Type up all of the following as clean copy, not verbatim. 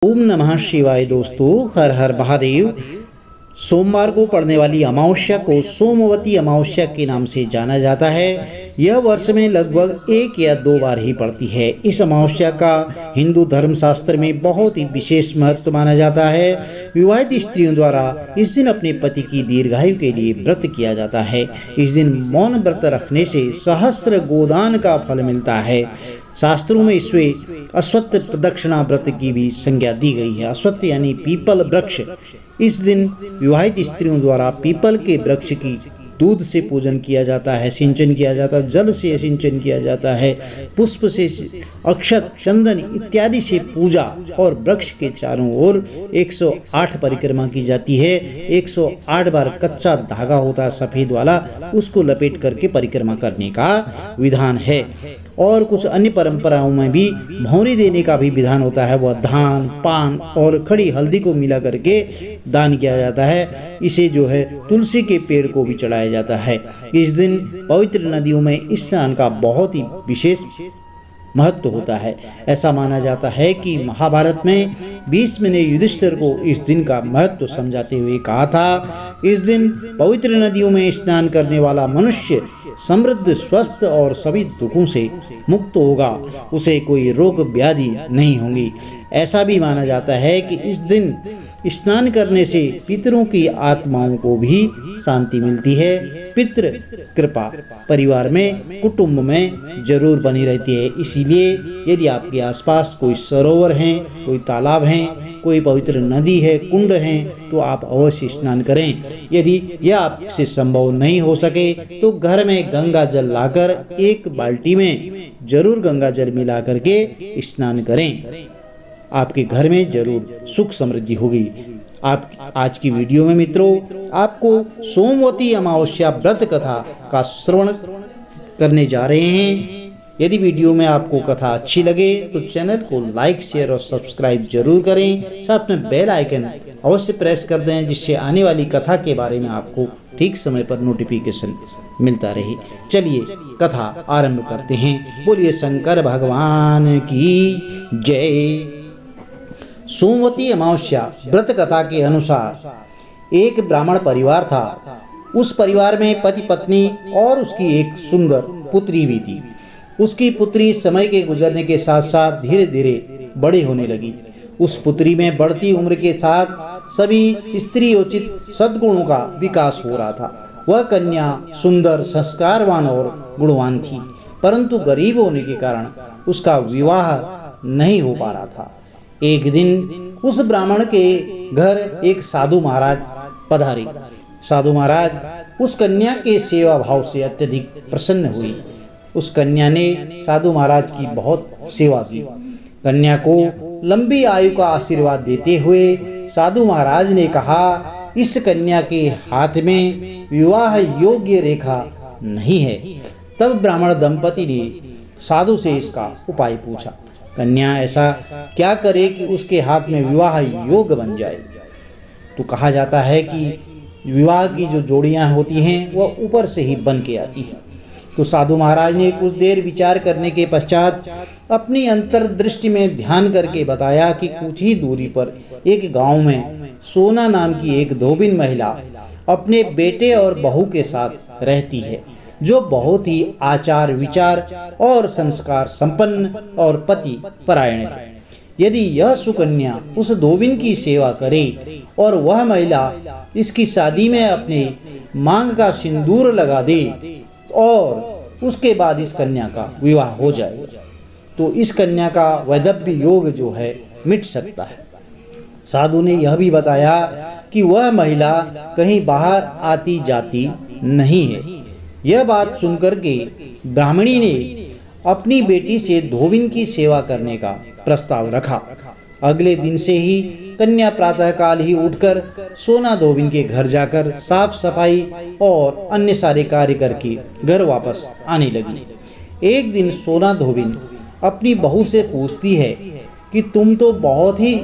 ओम नमः शिवाय। दोस्तों, हर हर महादेव। सोमवार को पड़ने वाली अमावस्या को सोमवती अमावस्या के नाम से जाना जाता है। यह वर्ष में लगभग 1 या 2 बार ही पड़ती है। इस अमावस्या का हिंदू धर्मशास्त्र में बहुत ही विशेष महत्व माना जाता है। विवाहित स्त्रियों द्वारा इस दिन अपने पति की दीर्घायु के लिए व्रत किया जाता है। इस दिन मौन व्रत रखने से सहस्र गोदान का फल मिलता है। शास्त्रों में इससे अश्वत्थ प्रदक्षिणा व्रत की भी संज्ञा दी गई है। अश्वत्थ यानी पीपल वृक्ष। इस दिन विवाहित स्त्रियों द्वारा पीपल के वृक्ष की दूध से पूजन किया जाता है, सिंचन किया जाता है, जल से सिंचन किया जाता है, पुष्प से, अक्षत, चंदन इत्यादि से पूजा और वृक्ष के चारों ओर 108 परिक्रमा की जाती है। 108 बार कच्चा धागा होता है सफेद वाला, उसको लपेट करके परिक्रमा करने का विधान है। और कुछ अन्य परंपराओं में भी भौरी देने का भी विधान होता है। वह धान, पान और खड़ी हल्दी को मिला करके दान किया जाता है। इसे जो है तुलसी के पेड़ को भी चढ़ाया जाता है। इस दिन पवित्र नदियों में स्नान का बहुत ही विशेष महत्व होता है। ऐसा माना जाता है कि महाभारत में भीष्म ने युधिष्ठिर को इस दिन का महत्व समझाते हुए कहा था, इस दिन पवित्र नदियों में स्नान करने वाला मनुष्य समृद्ध, स्वस्थ और सभी दुखों से मुक्त होगा। उसे कोई रोग व्याधि नहीं होगी। ऐसा भी माना जाता है कि इस दिन स्नान करने से पितरों की आत्माओं को भी शांति मिलती है। पितृ कृपा परिवार में, कुटुंब में जरूर बनी रहती है। इसीलिए यदि आपके आसपास कोई सरोवर है, कोई तालाब है, कोई पवित्र नदी है, कुंड है, तो आप अवश्य स्नान करें। यदि यह आपसे संभव नहीं हो सके तो घर में गंगा जल लाकर एक बाल्टी में जरूर गंगा जल मिला करके स्नान करें। आपके घर में जरूर सुख समृद्धि होगी। आप आज की वीडियो में मित्रों आपको सोमवती अमावस्या व्रत कथा का श्रवण करने जा रहे हैं। यदि वीडियो में आपको कथा अच्छी लगे तो चैनल को लाइक, शेयर और सब्सक्राइब जरूर करें। साथ में बेल आइकन अवश्य प्रेस कर दें, जिससे आने वाली कथा के बारे में आपको ठीक समय पर नोटिफिकेशन मिलता रहे। चलिए कथा आरंभ करते हैं। बोलिए शंकर भगवान की जय। सोमवती अमावस्या व्रत कथा के अनुसार एक ब्राह्मण परिवार था। उस परिवार में पति पत्नी और उसकी एक सुंदर पुत्री भी थी। उसकी पुत्री समय के गुजरने के साथ साथ धीरे धीरे बड़ी होने लगी। उस पुत्री में बढ़ती उम्र के साथ सभी स्त्रीयोचित सद्गुणों का विकास हो रहा था। वह कन्या सुंदर, संस्कारवान और गुणवान थी, परंतु गरीब होने के कारण उसका विवाह नहीं हो पा रहा था। एक दिन उस ब्राह्मण के घर एक साधु महाराज पधारे। साधु महाराज उस कन्या के सेवा भाव से अत्यधिक प्रसन्न हुई। उस कन्या ने साधु महाराज की बहुत सेवा की। कन्या को लंबी आयु का आशीर्वाद देते हुए साधु महाराज ने कहा, इस कन्या के हाथ में विवाह योग्य रेखा नहीं है। तब ब्राह्मण दंपति ने साधु से इसका उपाय पूछा। कन्या ऐसा क्या करे कि उसके हाथ में विवाह योग बन जाए? तो कहा जाता है कि विवाह की जो जोड़ियां होती हैं वह ऊपर से ही बन के आती हैं। तो साधु महाराज ने कुछ देर विचार करने के पश्चात अपनी अंतर्दृष्टि में ध्यान करके बताया कि कुछ ही दूरी पर एक गांव में सोना नाम की एक धोबिन महिला अपने बेटे और बहू के साथ रहती है, जो बहुत ही आचार विचार और संस्कार संपन्न और पति परायण है। यदि यह सुकन्या उस धोबिन की सेवा करे और वह महिला इसकी शादी में अपने मांग का सिंदूर लगा दे और उसके बाद इस कन्या का विवाह हो जाए, तो इस कन्या का वैधव्य योग जो है मिट सकता है। साधु ने यह भी बताया कि वह महिला कहीं बाहर आती जाती नहीं है। यह बात सुनकर के ब्राह्मणी ने अपनी बेटी से धोबिन की सेवा करने का प्रस्ताव रखा। अगले दिन से ही कन्या प्रातःकाल ही उठकर सोना धोबिन के घर जाकर साफ सफाई और अन्य सारे कार्य करके घर वापस आने लगी। एक दिन सोना धोबिन अपनी बहू से पूछती है कि तुम तो बहुत ही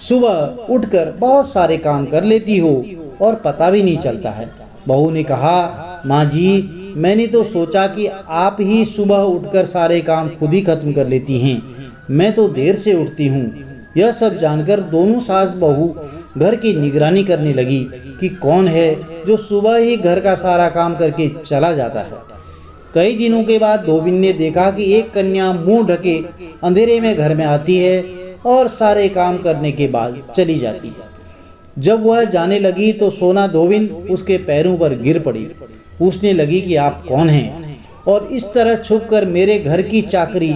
सुबह उठकर बहुत सारे काम कर लेती हो और पता भी नहीं चलता है। बहू ने कहा, माँ जी, मैंने तो सोचा कि आप ही सुबह उठकर सारे काम खुद ही खत्म कर लेती हैं। मैं तो देर से उठती हूँ यह सब जानकर दोनों सास बहू घर की निगरानी करने लगी कि कौन है जो सुबह ही घर का सारा काम करके चला जाता है। कई दिनों के बाद धोबिन ने देखा कि एक कन्या मुंह ढके अंधेरे में घर में आती है और सारे काम करने के बाद चली जाती है। जब वह जाने लगी तो सोना धोबिन उसके पैरों पर गिर पड़ी। पूछने लगी कि आप कौन हैं और इस तरह छुपकर मेरे घर की चाकरी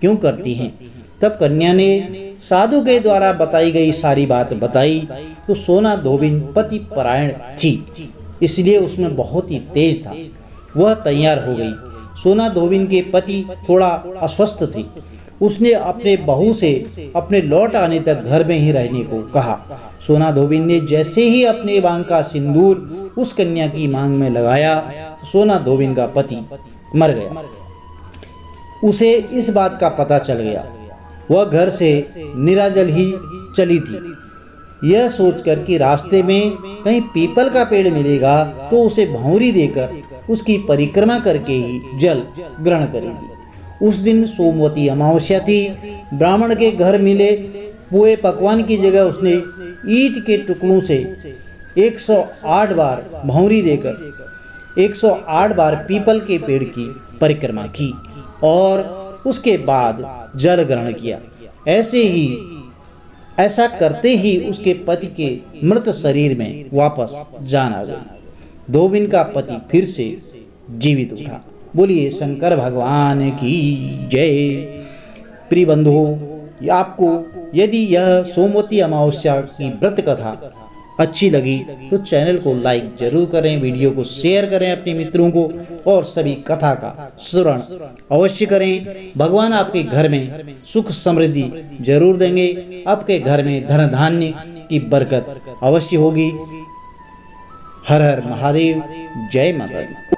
क्यों करती हैं। तब कन्या ने साधु के द्वारा बताई गई सारी बात बताई तो सोना धोबिन पति परायण थी, इसलिए उसमें बहुत ही तेज था। वह तैयार हो गई। सोना धोबिन के पति थोड़ा अस्वस्थ थे। उसने अपने बहू से अपने लौट आने तक घर में ही रहने को कहा। सोना धोबिन ने जैसे ही अपने मांग का सिंदूर उस कन्या की मांग में लगाया, सोना धोबिन का पति मर गया। उसे इस बात का पता चल गया। वह घर से निराजल ही चली थी। यह सोचकर कि रास्ते में कहीं पीपल का पेड़ मिलेगा तो उसे भौंरी देकर उसकी परिक्रमा करके ही जल ग्रहण करेगी। उस दिन सोमवती अमावस्या थी। ब्राह्मण के घर मिले पुए पकवान की जगह उसने ईंट के टुकड़ों से 108 बार भौंरी देकर 108 बार पीपल के पेड़ की परिक्रमा की और उसके बाद जल ग्रहण किया। ऐसा करते ही उसके पति के मृत शरीर में वापस जान आ गई। धोबिन का पति फिर से जीवित उठा। बोलिए शंकर भगवान की जय। प्रिय बंधुओं, आपको यदि यह सोमवती अमावस्या की व्रत कथा अच्छी लगी तो चैनल को लाइक जरूर करें, वीडियो को शेयर करें अपने मित्रों को और सभी कथा का श्रवण अवश्य करें। भगवान आपके घर में सुख समृद्धि जरूर देंगे। आपके घर में धन धान्य की बरकत अवश्य होगी। हर हर महादेव। जय माता दी।